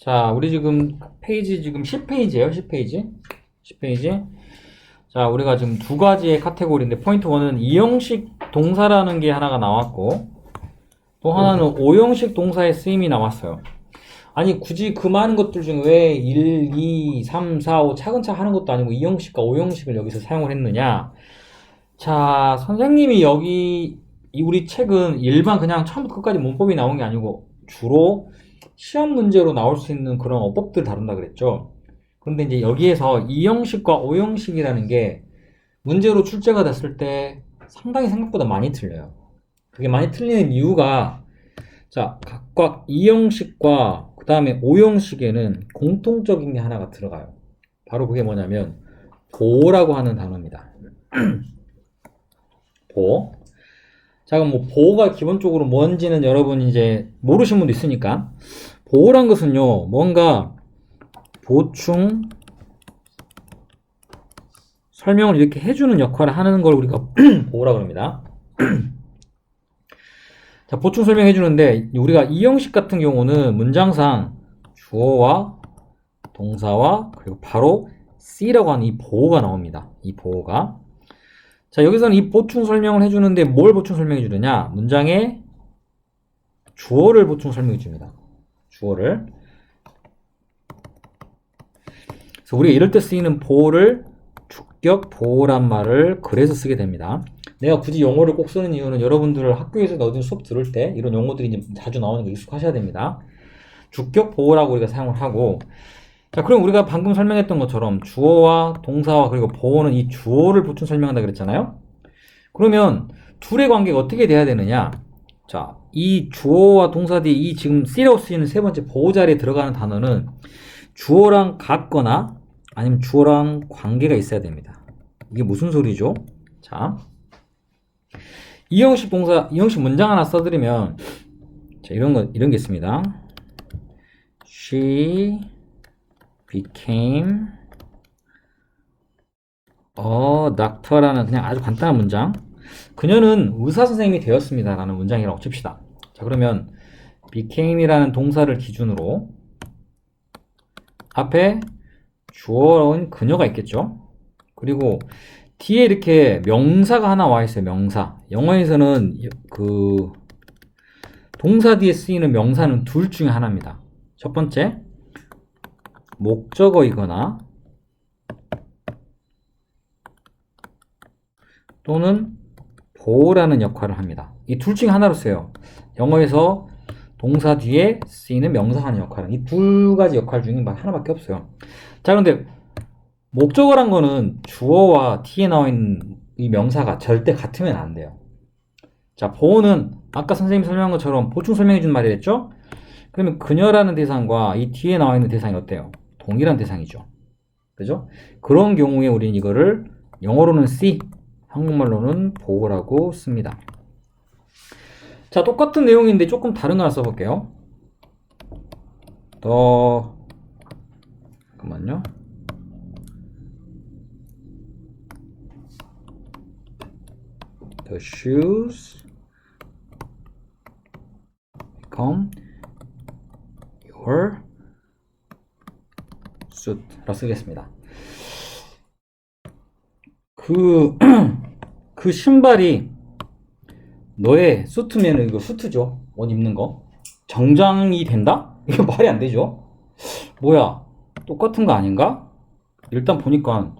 자, 우리 지금 페이지 지금 10페이지예요. 10페이지. 10페이지. 자, 우리가 지금 두 가지의 카테고리인데 포인트 1은 이형식 동사라는 게 하나가 나왔고 또 하나는 오형식 동사의 쓰임이 나왔어요. 아니 굳이 그 많은 것들 중에 왜 1, 2, 3, 4, 5 차근차근 하는 것도 아니고 이형식과 오형식을 여기서 사용을 했느냐. 자, 선생님이 여기 우리 책은 일반 그냥 처음부터 끝까지 문법이 나온 게 아니고 주로 시험 문제로 나올 수 있는 그런 어법들 다룬다 그랬죠. 그런데 이제 여기에서 이형식과 오형식이라는 게 문제로 출제가 됐을 때 상당히 생각보다 많이 틀려요. 그게 많이 틀리는 이유가 자, 각각 이형식과 그 다음에 오형식에는 공통적인 게 하나가 들어가요. 바로 그게 뭐냐면 보호라고 하는 단어입니다. 보호. 자, 그럼 뭐 보호가 기본적으로 뭔지는 여러분 이제 모르신 분도 있으니까 보호란 것은요, 뭔가 보충 설명을 이렇게 해주는 역할을 하는 걸 우리가 보호라고 합니다. 자, 보충 설명해 주는데 우리가 이 형식 같은 경우는 문장상 주어와 동사와 그리고 바로 C라고 하는 이 보호가 나옵니다. 이 보호가. 자, 여기서는 이 보충 설명을 해주는데 뭘 보충 설명해 주느냐? 문장에 주어를 보충 설명해 줍니다. 주어를. 그래서 우리가 이럴 때 쓰이는 보호를 주격 보호란 말을 그래서 쓰게 됩니다. 내가 굳이 영어를 꼭 쓰는 이유는 여러분들 학교에서 어디 수업 들을 때 이런 용어들이 이제 자주 나오는 게 익숙하셔야 됩니다. 주격 보호라고 우리가 사용을 하고, 자, 그럼 우리가 방금 설명했던 것처럼 주어와 동사와 그리고 보호는 이 주어를 보충 설명한다 그랬잖아요. 그러면 둘의 관계가 어떻게 돼야 되느냐? 자, 이 주어와 동사 뒤에 이 지금 C라고 쓰이는 세 번째 보호 자리에 들어가는 단어는 주어랑 같거나 아니면 주어랑 관계가 있어야 됩니다. 이게 무슨 소리죠? 자, 이형식 동사, 이형식 문장 하나 써드리면, 자, 이런 게 있습니다. She became a doctor라는 그냥 아주 간단한 문장. 그녀는 의사 선생님이 되었습니다. 라는 문장이라고 칩시다. 자, 그러면 became이라는 동사를 기준으로 앞에 주어인 그녀가 있겠죠. 그리고 뒤에 이렇게 명사가 하나 와 있어요. 명사. 영어에서는 그 동사 뒤에 쓰이는 명사는 둘 중에 하나입니다. 첫 번째, 목적어이거나 또는 보호라는 역할을 합니다. 이 둘 중에 하나로 써요. 영어에서 동사 뒤에 쓰이는 명사하는 역할은 이 두 가지 역할 중에 하나밖에 없어요. 자, 그런데 목적어란 거는 주어와 뒤에 나와 있는 이 명사가 절대 같으면 안 돼요. 자, 보호는 아까 선생님이 설명한 것처럼 보충 설명해 준 말이랬죠? 그러면 그녀라는 대상과 이 뒤에 나와 있는 대상이 어때요? 동일한 대상이죠. 그죠? 그런 경우에 우리는 이거를 영어로는 C, 한국말로는 보호라고 씁니다. 자, 똑같은 내용인데 조금 다른 거 하나 써볼게요. 잠깐만요. The shoes become your suit 라고 쓰겠습니다. 그 신발이 너의 수트면 이거 수트죠. 옷 입는 거. 정장이 된다? 이거 말이 안 되죠. 뭐야? 똑같은 거 아닌가? 일단 보니까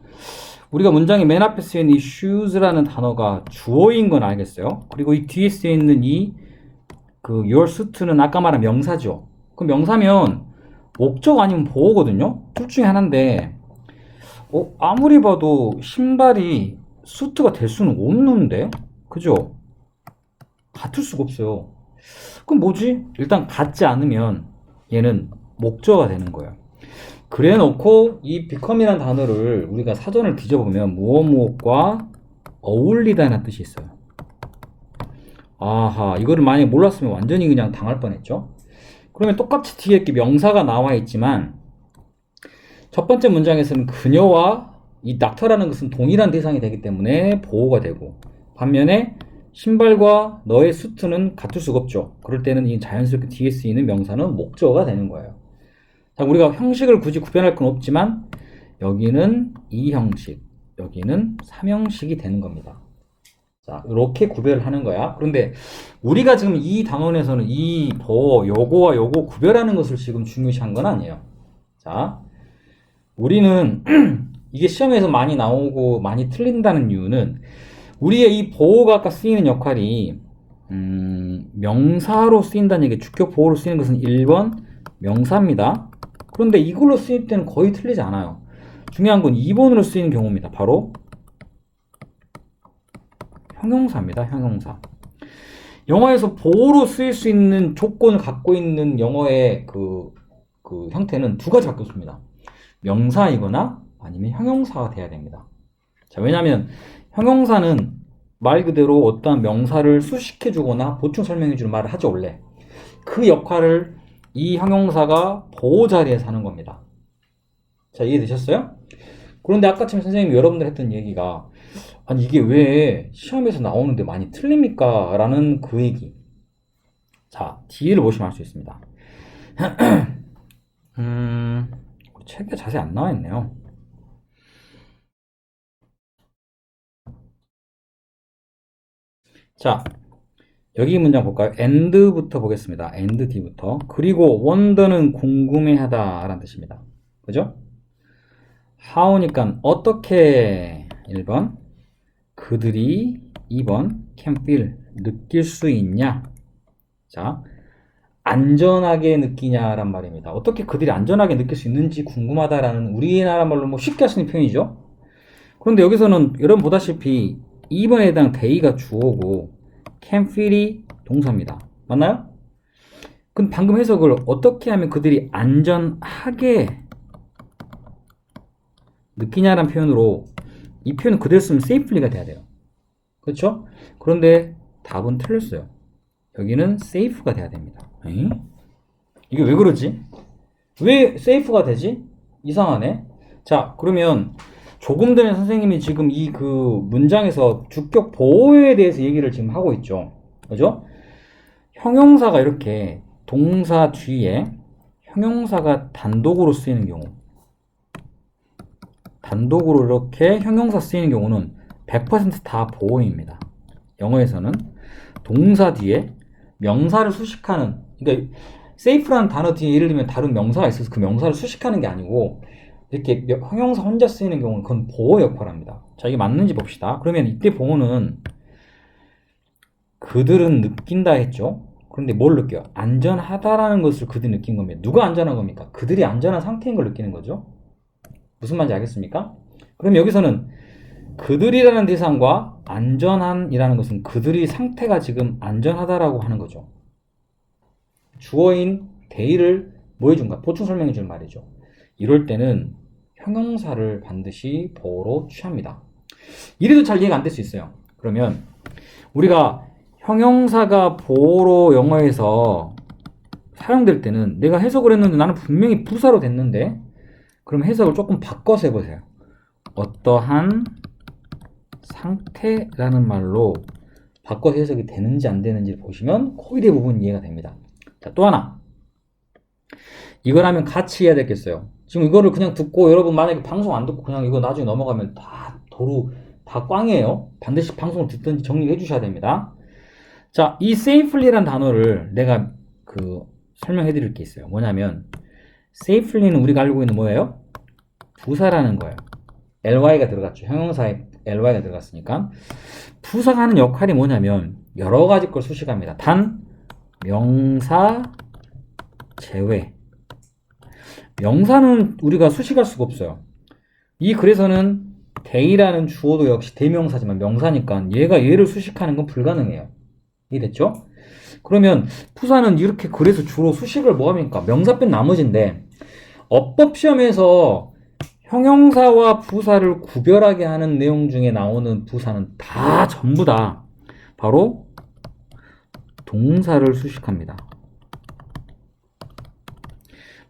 우리가 문장의 맨 앞에 쓰여있는 이 shoes라는 단어가 주어인 건 알겠어요. 그리고 이 뒤에 쓰여있는 your suit는 아까 말한 명사죠. 그럼 명사면 목적 아니면 보호거든요. 둘 중에 하나인데 아무리 봐도 신발이 수트가 될 수는 없는데, 그죠? 같을 수가 없어요. 그럼 뭐지? 일단 같지 않으면 얘는 목적어가 되는 거예요. 그래 놓고 이 become이라는 단어를 우리가 사전을 뒤져보면 무엇과 어울리다는 뜻이 있어요. 아하, 이거를 만약에 몰랐으면 완전히 그냥 당할 뻔했죠. 그러면 똑같이 뒤에 이렇게 명사가 나와 있지만 첫 번째 문장에서는 그녀와 이 닥터라는 것은 동일한 대상이 되기 때문에 보호가 되고, 반면에 신발과 너의 수트는 같을 수가 없죠. 그럴 때는 이 자연스럽게 뒤에 쓰이는 명사는 목적어가 되는 거예요. 자, 우리가 형식을 굳이 구별할 건 없지만 여기는 2형식, 여기는 3형식이 되는 겁니다. 자, 이렇게 구별을 하는 거야. 그런데 우리가 지금 이 단원에서는 요거와 요거 구별하는 것을 지금 중요시한 건 아니에요. 자, 우리는 이게 시험에서 많이 나오고 많이 틀린다는 이유는 우리의 이 보호가 아까 쓰이는 역할이 명사로 쓰인다는 얘기, 주격 보호로 쓰이는 것은 1번 명사입니다. 그런데 이걸로 쓰일 때는 거의 틀리지 않아요. 중요한 건 2번으로 쓰이는 경우입니다. 바로 형용사입니다. 형용사. 영어에서 보호로 쓰일 수 있는 조건을 갖고 있는 영어의 그 형태는 두 가지밖에 없습니다. 명사이거나 아니면 형용사가 돼야 됩니다. 자, 왜냐하면 형용사는 말 그대로 어떠한 명사를 수식해주거나 보충 설명해주는 말을 하죠, 원래. 그 역할을 이 형용사가 보호 자리에서 하는 겁니다. 자, 이해되셨어요? 그런데 아까처럼 선생님이 여러분들 했던 얘기가 아니 이게 왜 시험에서 나오는데 많이 틀립니까? 라는 그 얘기. 자, 뒤를 보시면 알 수 있습니다. 우리 책에 자세히 안 나와 있네요. 자, 여기 문장 볼까요? and부터 보겠습니다. and d부터. 그리고 wonder는 궁금해하다 라는 뜻입니다. 그죠? how니까 어떻게 1번 그들이 2번 can feel 느낄 수 있냐. 자, 안전하게 느끼냐란 말입니다. 어떻게 그들이 안전하게 느낄 수 있는지 궁금하다라는 우리나라 말로 뭐 쉽게 할 수 있는 표현이죠. 그런데 여기서는 여러분 보다시피 2번에 해당 they가 주어고 can feel이 동사입니다. 맞나요? 그럼 방금 해석을 어떻게 하면 그들이 안전하게 느끼냐라는 표현으로 이 표현은 그대로 쓰면 safely가 돼야 돼요. 그렇죠? 그런데 답은 틀렸어요. 여기는 safe가 돼야 됩니다. 에이? 이게 왜 그러지? 왜 safe가 되지? 이상하네. 자, 그러면 조금 전에 선생님이 지금 이 그 문장에서 주격 보호에 대해서 얘기를 지금 하고 있죠. 그죠? 형용사가 이렇게 동사 뒤에 형용사가 단독으로 쓰이는 경우, 단독으로 이렇게 형용사 쓰이는 경우는 100% 다 보호입니다. 영어에서는 동사 뒤에 명사를 수식하는, 그러니까 safe라는 단어 뒤에 예를 들면 다른 명사가 있어서 그 명사를 수식하는 게 아니고 이렇게 형용사 혼자 쓰이는 경우는 그건 보호 역할을 합니다. 자, 이게 맞는지 봅시다. 그러면 이때 보호는 그들은 느낀다 했죠. 그런데 뭘 느껴요? 안전하다라는 것을 그들이 느낀 겁니다. 누가 안전한 겁니까? 그들이 안전한 상태인 걸 느끼는 거죠. 무슨 말인지 알겠습니까? 그럼 여기서는 그들이라는 대상과 안전한이라는 것은 그들이 상태가 지금 안전하다라고 하는 거죠. 주어인 they를 뭐 해준가? 보충 설명해 주는 말이죠. 이럴 때는 형용사를 반드시 보호로 취합니다. 이래도 잘 이해가 안 될 수 있어요. 그러면 우리가 형용사가 보호로 영어에서 사용될 때는 내가 해석을 했는데 나는 분명히 부사로 됐는데 그럼 해석을 조금 바꿔서 해보세요. 어떠한 상태라는 말로 바꿔서 해석이 되는지 안 되는지 보시면 거의 대부분 이해가 됩니다. 자, 또 하나. 이걸 하면 같이 해야 되겠어요. 지금 이거를 그냥 듣고 여러분 만약에 방송 안 듣고 그냥 이거 나중에 넘어가면 다 도로 다 꽝이에요. 반드시 방송을 듣든지 정리해 주셔야 됩니다. 자, 이 safely란 단어를 내가 설명해 드릴 게 있어요. 뭐냐면 safely는 우리가 알고 있는 뭐예요? 부사라는 거예요. ly가 들어갔죠. 형용사에 ly가 들어갔으니까 부사가 하는 역할이 뭐냐면 여러 가지 걸 수식합니다. 단 명사 제외. 명사는 우리가 수식할 수가 없어요. 이 글에서는 they라는 주어도 역시 대명사지만 명사니까 얘를 수식하는 건 불가능해요. 이해됐죠? 그러면 부사는 이렇게 글에서 주로 수식을 뭐 합니까? 명사 뺀 나머지인데 어법 시험에서 형용사와 부사를 구별하게 하는 내용 중에 나오는 부사는 다 전부 다 바로 동사를 수식합니다.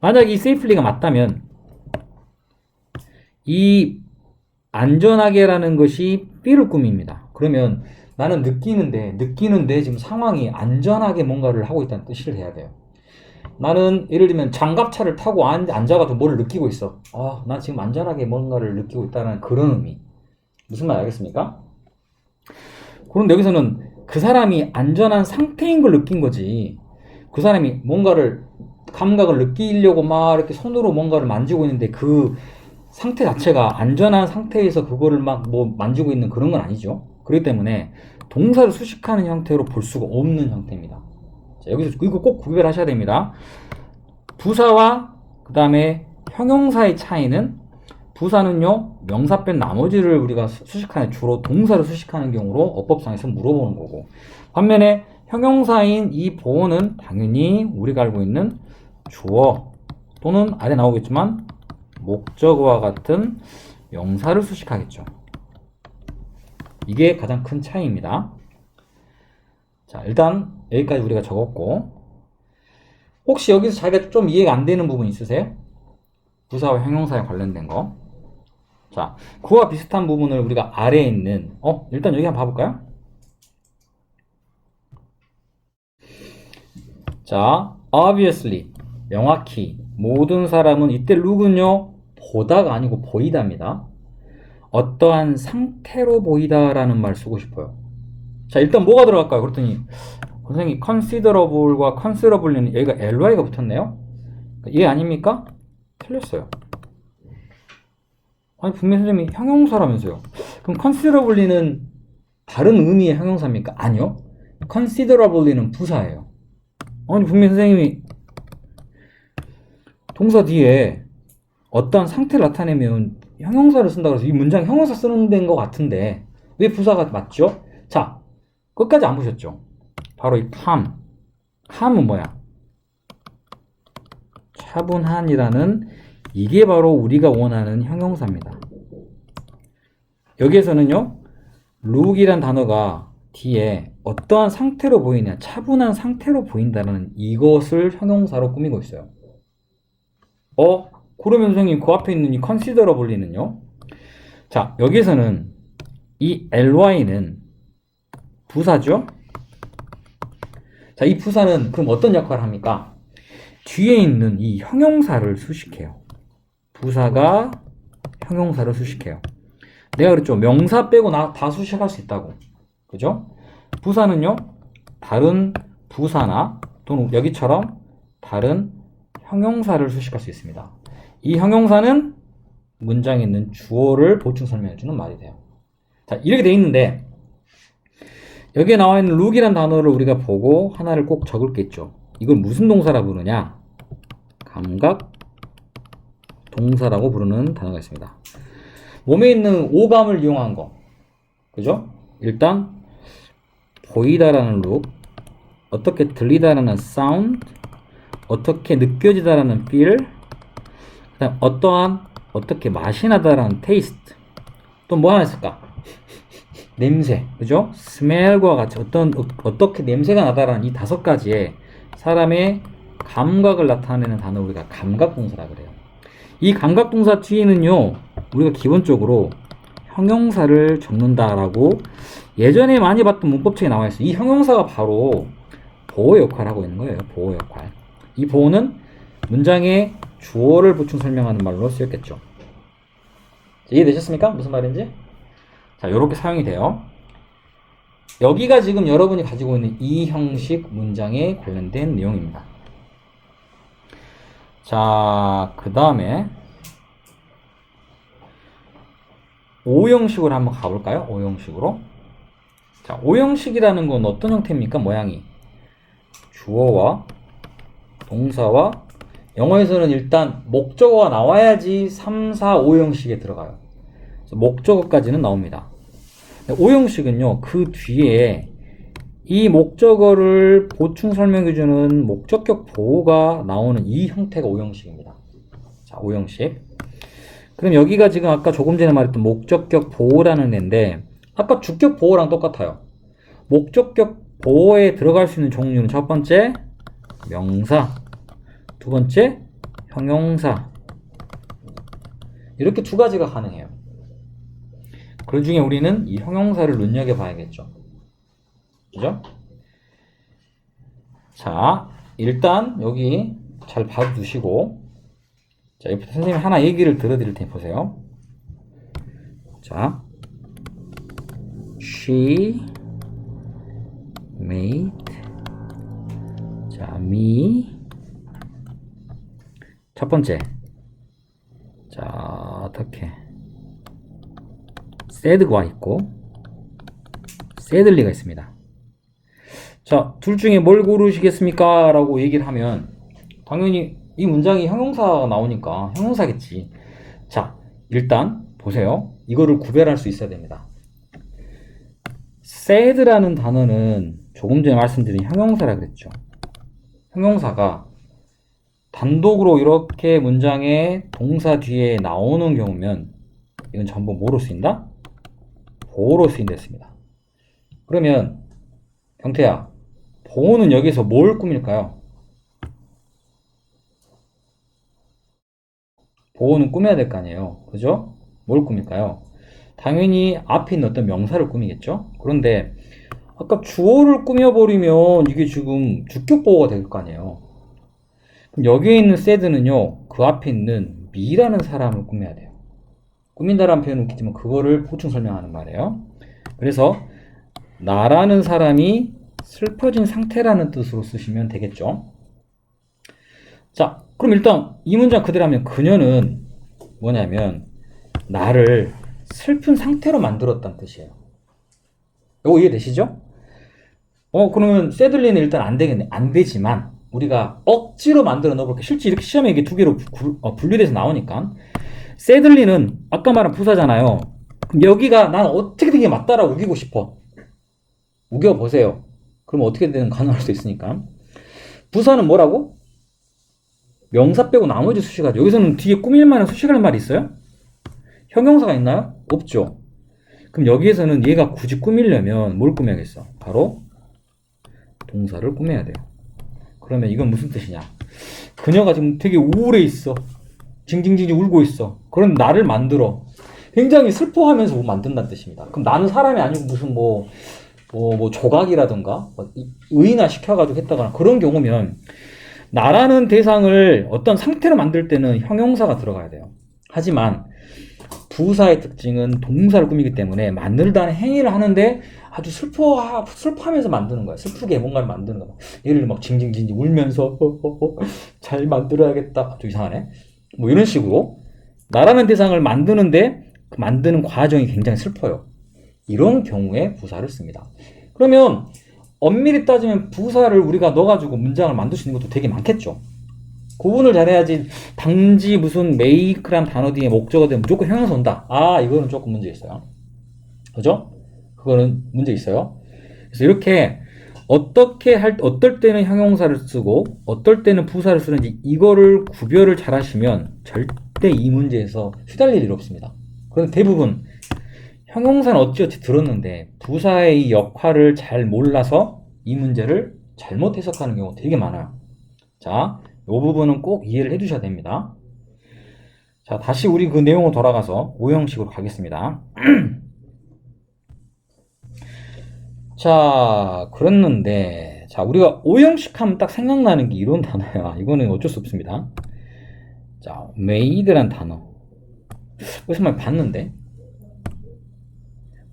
만약 이 safely가 맞다면 이 안전하게라는 것이 B를 꾸밉니다. 그러면 나는 느끼는데 지금 상황이 안전하게 뭔가를 하고 있다는 뜻을 해야 돼요. 나는 예를 들면 장갑차를 타고 앉아가지고 뭘 느끼고 있어. 나 지금 안전하게 뭔가를 느끼고 있다는 그런 의미. 무슨 말 알겠습니까? 그런데 여기서는 그 사람이 안전한 상태인 걸 느낀 거지. 그 사람이 뭔가를 감각을 느끼려고 막 이렇게 손으로 뭔가를 만지고 있는데 그 상태 자체가 안전한 상태에서 그거를 막 뭐 만지고 있는 그런 건 아니죠. 그렇기 때문에 동사를 수식하는 형태로 볼 수가 없는 형태입니다. 자, 여기서 이거 꼭 구별하셔야 됩니다. 부사와 그 다음에 형용사의 차이는 부사는요 명사 뺀 나머지를 우리가 수식하는 주로 동사를 수식하는 경우로 어법상에서 물어보는 거고, 반면에 형용사인 이 보어는 당연히 우리가 알고 있는 주어 또는 아래 나오겠지만 목적어와 같은 명사를 수식하겠죠. 이게 가장 큰 차이입니다. 자, 일단 여기까지 우리가 적었고, 혹시 여기서 자기가 좀 이해가 안 되는 부분 있으세요? 부사와 형용사에 관련된 거. 자, 그와 비슷한 부분을 우리가 아래에 있는 일단 여기 한번 봐볼까요? 자, obviously 명확히 모든 사람은 이때 룩은요 보다가 아니고 보이다입니다. 어떠한 상태로 보이다라는 말 쓰고 싶어요. 자, 일단 뭐가 들어갈까요? 그랬더니 선생님 considerable과 considerably는 여기가 ly가 붙었네요. 얘 아닙니까? 틀렸어요. 아니 분명히 선생님이 형용사라면서요. 그럼 considerably는 다른 의미의 형용사입니까? 아니요. considerably는 부사예요. 아니 분명히 선생님이 동사 뒤에 어떠한 상태를 나타내면 형용사를 쓴다고 해서 이 문장 형용사 쓰는 데인 것 같은데 왜 부사가 맞죠? 자, 끝까지 안 보셨죠? 바로 이 calm은 뭐야? 차분한이라는 이게 바로 우리가 원하는 형용사입니다. 여기에서는요 look이란 단어가 뒤에 어떠한 상태로 보이냐, 차분한 상태로 보인다는 이것을 형용사로 꾸미고 있어요. 그러면 선생님 그 앞에 있는 이 considerably는요, 자 여기에서는 이 ly는 부사죠. 자, 이 부사는 그럼 어떤 역할을 합니까? 뒤에 있는 이 형용사를 수식해요. 부사가 형용사를 수식해요. 내가 그랬죠. 명사 빼고 다 수식할 수 있다고. 그죠? 부사는요, 다른 부사나 또는 여기처럼 다른 형용사를 수식할 수 있습니다. 이 형용사는 문장에 있는 주어를 보충 설명해주는 말이 돼요. 자, 이렇게 돼 있는데 여기에 나와 있는 look이란 단어를 우리가 보고 하나를 꼭 적을 게 있죠. 이걸 무슨 동사라 부르냐? 감각 동사라고 부르는 단어가 있습니다. 몸에 있는 오감을 이용한 거. 그죠? 일단 보이다라는 look, 어떻게 들리다라는 sound, 어떻게 느껴지다라는 feel, 그다음 어떻게 맛이 나다라는 taste, 또 뭐 하나 있을까? 냄새, 그죠? smell과 같이 어떻게 냄새가 나다라는 이 5가지의 사람의 감각을 나타내는 단어 우리가 감각동사라 그래요. 이 감각동사 뒤에는요 우리가 기본적으로 형용사를 적는다라고 예전에 많이 봤던 문법책에 나와 있어요. 이 형용사가 바로 보호 역할을 하고 있는 거예요. 보호 역할. 이 보호는 문장에 주어를 보충 설명하는 말로 쓰였겠죠. 이해되셨습니까? 무슨 말인지? 자, 이렇게 사용이 돼요. 여기가 지금 여러분이 가지고 있는 이 형식 문장에 관련된 내용입니다. 자, 그 다음에 O형식으로 한번 가볼까요? O형식으로. 자, O형식이라는 건 어떤 형태입니까? 모양이 주어와 동사와 영어에서는 일단 목적어가 나와야지 3, 4, 5형식에 들어가요. 그래서 목적어까지는 나옵니다. O형식은요 그 뒤에 이 목적어를 보충 설명해주는 목적격 보호가 나오는 이 형태가 O형식입니다. 자, O형식. 그럼 여기가 지금 아까 조금 전에 말했던 목적격 보호라는 애인데 아까 주격 보호랑 똑같아요. 목적격 보호에 들어갈 수 있는 종류는 첫 번째 명사, 두 번째 형용사, 이렇게 2가지가 가능해요. 그 중에 우리는 이 형용사를 눈여겨봐야겠죠. 그죠? 자, 일단 여기 잘 봐두시고, 자, 옆에 선생님이 하나 얘기를 들어드릴 테니 보세요. 자, she made, 자, me, 첫 번째, 자, 어떻게 sad가 있고 sadly가 있습니다. 자, 둘 중에 뭘 고르시겠습니까? 라고 얘기를 하면 당연히 이 문장이 형용사가 나오니까 형용사겠지. 자, 일단 보세요. 이거를 구별할 수 있어야 됩니다. sad라는 단어는 조금 전에 말씀드린 형용사라 그랬죠. 형용사가 단독으로 이렇게 문장에 동사 뒤에 나오는 경우면 이건 전부 뭐로 쓰인다? 보어로 쓰인다 했습니다. 그러면 경태야, 보어는 여기서 뭘 꾸밀까요? 보어는 꾸며야 될 거 아니에요. 그죠? 뭘 꾸밀까요? 당연히 앞에 있는 어떤 명사를 꾸미겠죠? 그런데 아까 주어를 꾸며버리면 이게 지금 주격 보어가 될 거 아니에요. 그럼 여기에 있는 sad는요, 그 앞에 있는 me라는 사람을 꾸며야 돼요. 꾸민다라는 표현은 웃기지만 그거를 보충 설명하는 말이에요. 그래서 나라는 사람이 슬퍼진 상태라는 뜻으로 쓰시면 되겠죠. 자, 그럼 일단 이 문장 그대로 하면 그녀는 뭐냐면 나를 슬픈 상태로 만들었다는 뜻이에요. 이거 이해되시죠? 그러면 sadly는 일단 안 되겠네. 안 되지만 우리가 억지로 만들어 넣어볼게. 실제 이렇게 시험에 이게 두 개로 분류돼서 나오니까 sadly는 아까 말한 부사잖아요. 그럼 여기가 난 어떻게든 이게 맞다라고 우기고 싶어. 우겨보세요. 그럼 어떻게든 가능할 수 있으니까. 부사는 뭐라고? 명사 빼고 나머지 수식하죠. 여기서는 뒤에 꾸밀 만한 수식할 말이 있어요? 형용사가 있나요? 없죠. 그럼 여기에서는 얘가 굳이 꾸밀려면 뭘 꾸며야겠어? 바로 동사를 꾸며야 돼요. 그러면 이건 무슨 뜻이냐? 그녀가 지금 되게 우울해 있어. 징징징징 울고 있어. 그럼 나를 만들어. 굉장히 슬퍼하면서 뭐 만든다는 뜻입니다. 그럼 나는 사람이 아니고 무슨 뭐 조각이라든가 의인화 시켜가지고 했다거나 그런 경우면 나라는 대상을 어떤 상태로 만들 때는 형용사가 들어가야 돼요. 하지만 부사의 특징은 동사를 꾸미기 때문에 만들다는 행위를 하는데 아주 슬퍼하면서 만드는 거야. 슬프게 뭔가를 만드는 거야. 얘를 막 징징징징 울면서 잘 만들어야겠다. 좀 이상하네. 뭐 이런 식으로 나라는 대상을 만드는데 그 만드는 과정이 굉장히 슬퍼요. 이런 경우에 부사를 씁니다. 그러면 엄밀히 따지면 부사를 우리가 넣어가지고 문장을 만들 수 있는 것도 되게 많겠죠. 구분을 잘해야지 단지 무슨 make란 단어 뒤에 목적어 되면 무조건 형용사 온다. 아, 이거는 조금 문제 있어요. 그죠? 그거는 문제 있어요. 그래서 이렇게 어떨 때는 형용사를 쓰고 어떨 때는 부사를 쓰는지 이거를 구별을 잘 하시면 절대 이 문제에서 휘달릴 일 없습니다. 그런데 대부분 형용사는 어찌어찌 들었는데 부사의 역할을 잘 몰라서 이 문제를 잘못 해석하는 경우가 되게 많아요. 자, 이 부분은 꼭 이해를 해두셔야 됩니다. 자, 다시 우리 그 내용으로 돌아가서 오형식으로 가겠습니다. 자, 그랬는데, 자, 우리가 오형식 하면 딱 생각나는 게 이런 단어야. 이거는 어쩔 수 없습니다. 자, made란 단어. 어디서 많이 봤는데?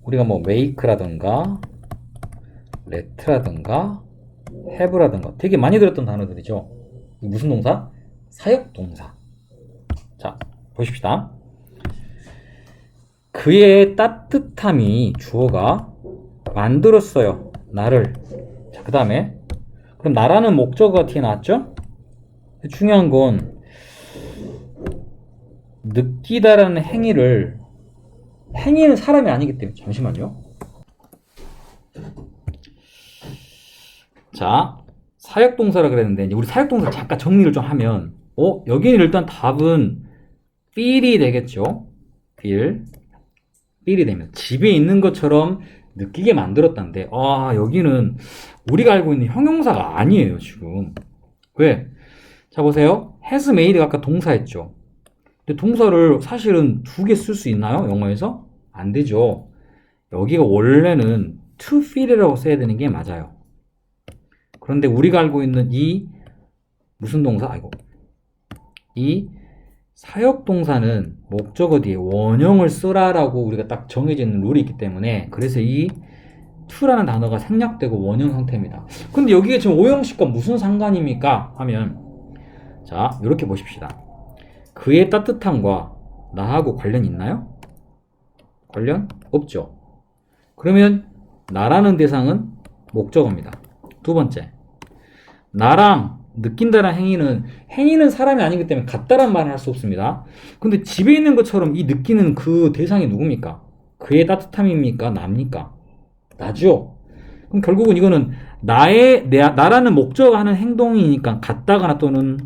우리가 뭐 make라든가, let라든가, have라든가 되게 많이 들었던 단어들이죠. 무슨 동사? 사역 동사. 자, 보십시다. 그의 따뜻함이 주어가 만들었어요. 나를. 자, 그 다음에 그럼 나라는 목적어가 뒤에 나왔죠? 중요한 건 느끼다라는 행위는 사람이 아니기 때문에 잠시만요. 자, 사역동사라 그랬는데 이제 우리 사역동사 잠깐 정리를 좀 하면 여기는 일단 답은 feel이 되겠죠. feel이 되면 집에 있는 것처럼 느끼게 만들었다는데 여기는 우리가 알고 있는 형용사가 아니에요. 지금 왜? 자, 보세요. has made가 아까 동사였죠. 근데 동사를 사실은 두 개 쓸 수 있나요? 영어에서? 안 되죠. 여기가 원래는 to feel이라고 써야 되는 게 맞아요. 그런데 우리가 알고 있는 이 무슨 동사? 이 사역동사는 목적어 뒤에 원형을 쓰라라고 우리가 딱 정해져 있는 룰이 있기 때문에 그래서 이 to라는 단어가 생략되고 원형 형태입니다. 근데 여기에 지금 오형식과 무슨 상관입니까? 하면 자 이렇게 보십시다. 그의 따뜻함과 나하고 관련 있나요? 관련 없죠. 그러면 나라는 대상은 목적어입니다. 두 번째, 나랑 느낀다는 행위는 사람이 아니기 때문에 같다란 말을 할 수 없습니다. 근데 집에 있는 것처럼 이 느끼는 그 대상이 누굽니까? 그의 따뜻함입니까? 나입니까? 나죠. 그럼 결국은 이거는 나라는 목적어가 하는 행동이니까 같다거나 또는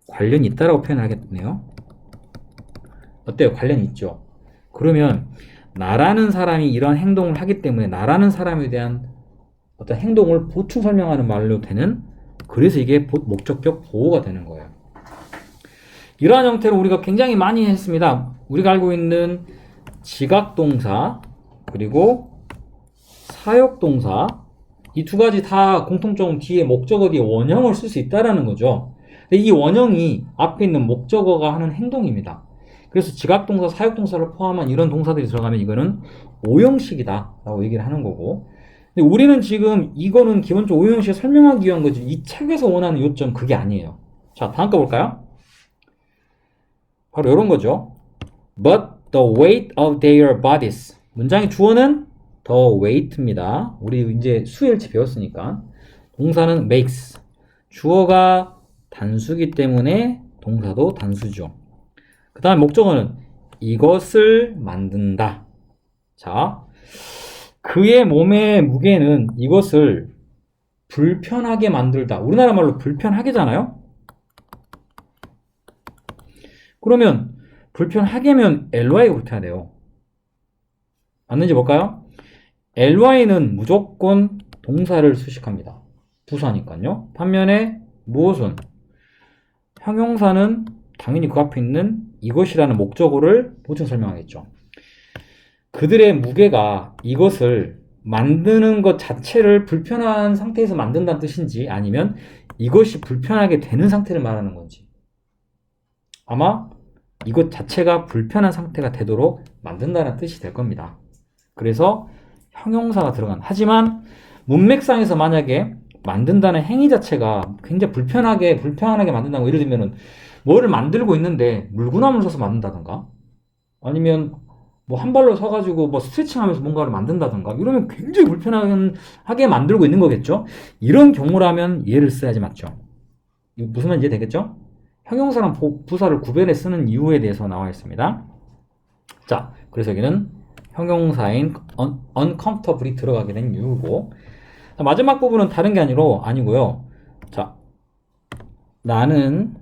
관련이 있다라고 표현하겠네요. 어때요? 관련이 있죠. 그러면 나라는 사람이 이런 행동을 하기 때문에 나라는 사람에 대한 어떤 행동을 보충 설명하는 말로 되는 그래서 이게 목적격 보호가 되는 거예요. 이러한 형태로 우리가 굉장히 많이 했습니다. 우리가 알고 있는 지각동사 그리고 사역동사 이 두 가지 다 공통점 뒤에 목적어 뒤에 원형을 쓸 수 있다라는 거죠. 근데 이 원형이 앞에 있는 목적어가 하는 행동입니다. 그래서 지각동사, 사역동사를 포함한 이런 동사들이 들어가면 이거는 오형식이다 라고 얘기를 하는 거고 근데 우리는 지금 이거는 기본적으로 오형식을 설명하기 위한 거지 이 책에서 원하는 요점 그게 아니에요. 자 다음 거 볼까요? 바로 이런 거죠. But the weight of their bodies 문장의 주어는 the weight입니다. 우리 이제 수일치 배웠으니까 동사는 makes 주어가 단수기 때문에 동사도 단수죠. 그 다음 목적어는 이것을 만든다. 자, 그의 몸의 무게는 이것을 불편하게 만들다. 우리나라 말로 불편하게잖아요. 그러면 불편하게면 ly가 붙어야 돼요. 맞는지 볼까요? ly는 무조건 동사를 수식합니다. 부사니까요. 반면에 무엇은 형용사는 당연히 그 앞에 있는 이것이라는 목적어를 보충 설명하겠죠. 그들의 무게가 이것을 만드는 것 자체를 불편한 상태에서 만든다는 뜻인지 아니면 이것이 불편하게 되는 상태를 말하는 건지 아마 이것 자체가 불편한 상태가 되도록 만든다는 뜻이 될 겁니다. 그래서 형용사가 들어간 하지만 문맥상에서 만약에 만든다는 행위 자체가 굉장히 불편하게 만든다고 예를 들면은 뭐를 만들고 있는데 물구나무를 써서 만든다던가 아니면 뭐 한 발로 서가지고 뭐 스트레칭 하면서 뭔가를 만든다던가 이러면 굉장히 불편하게 만들고 있는 거겠죠. 이런 경우라면 얘를 써야지 맞죠. 이거 무슨 말인지 이해되겠죠? 형용사랑 부사를 구별해 쓰는 이유에 대해서 나와 있습니다. 자, 그래서 여기는 형용사인 uncomfortably 들어가게 된 이유고 마지막 부분은 다른 게 아니고요. 자, 나는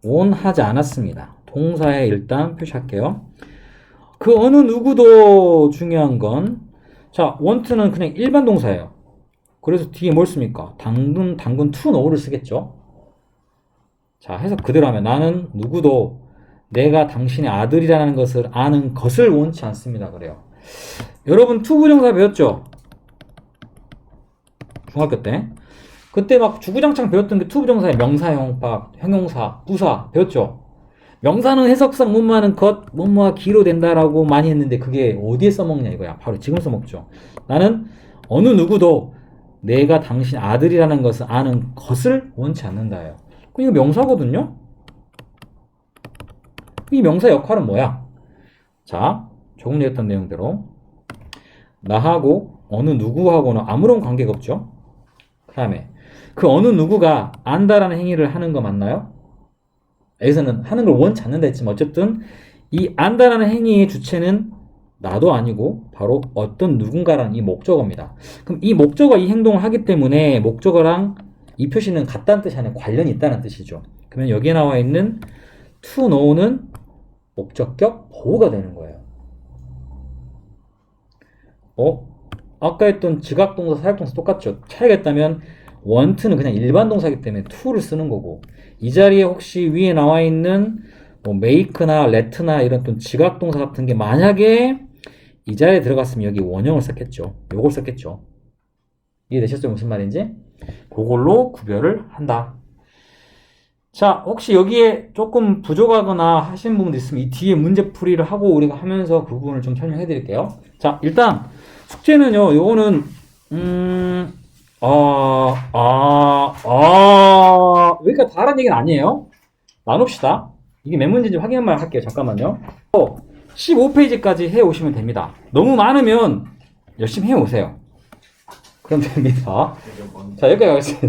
원하지 않았습니다. 동사에 일단 표시할게요. 그 어느 누구도 중요한 건 자, want는 그냥 일반 동사예요. 그래서 뒤에 뭘 씁니까? 당근 to know를 쓰겠죠. 자, 해석 그대로 하면 나는 누구도 내가 당신의 아들이라는 것을 아는 것을 원치 않습니다. 그래요. 여러분 투부정사 배웠죠? 중학교 때. 그때 막 주구장창 배웠던 게 투부정사의 명사형, 형용사, 부사 배웠죠? 명사는 해석상 뭐뭐하는 것, 뭐뭐가 기로 된다라고 많이 했는데 그게 어디에 써먹냐 이거야. 바로 지금 써먹죠. 나는 어느 누구도 내가 당신 아들이라는 것을 아는 것을 원치 않는다예요. 그럼 이거 명사거든요? 이 명사 역할은 뭐야? 자, 조금 전에 했던 내용대로 나하고 어느 누구하고는 아무런 관계가 없죠. 그 다음에 그 어느 누구가 안다라는 행위를 하는 거 맞나요? 여기서는 하는 걸 원치 않는다 했지만 어쨌든 이 안다라는 행위의 주체는 나도 아니고 바로 어떤 누군가라는 이 목적어입니다. 그럼 이 목적어가 이 행동을 하기 때문에 목적어랑 이 표시는 같다는 뜻이 아니라 관련이 있다는 뜻이죠. 그러면 여기에 나와 있는 to know는 목적격 보호가 되는 거예요. 아까 했던 지각동사, 사역동사 똑같죠? 차이가 있다면 want는 그냥 일반 동사이기 때문에 to를 쓰는 거고 이 자리에 혹시 위에 나와 있는 뭐 make나 let나 이런 또 지각동사 같은 게 만약에 이 자리에 들어갔으면 여기 원형을 썼겠죠. 요걸 썼겠죠. 이해되셨죠? 무슨 말인지? 그걸로 구별을 한다. 자. 자, 혹시 여기에 조금 부족하거나 하신 부분도 있으면 이 뒤에 문제풀이를 하고 우리가 하면서 그 부분을 좀 설명해 드릴게요. 자, 일단 숙제는요, 요거는 여기까지 다 하라는 얘기는 아니에요. 나눕시다. 이게 몇 문제인지 확인만 할게요. 잠깐만요. 15페이지까지 해 오시면 됩니다. 너무 많으면 열심히 해 오세요. 그럼 됩니다. 자, 여기까지 가겠습니다.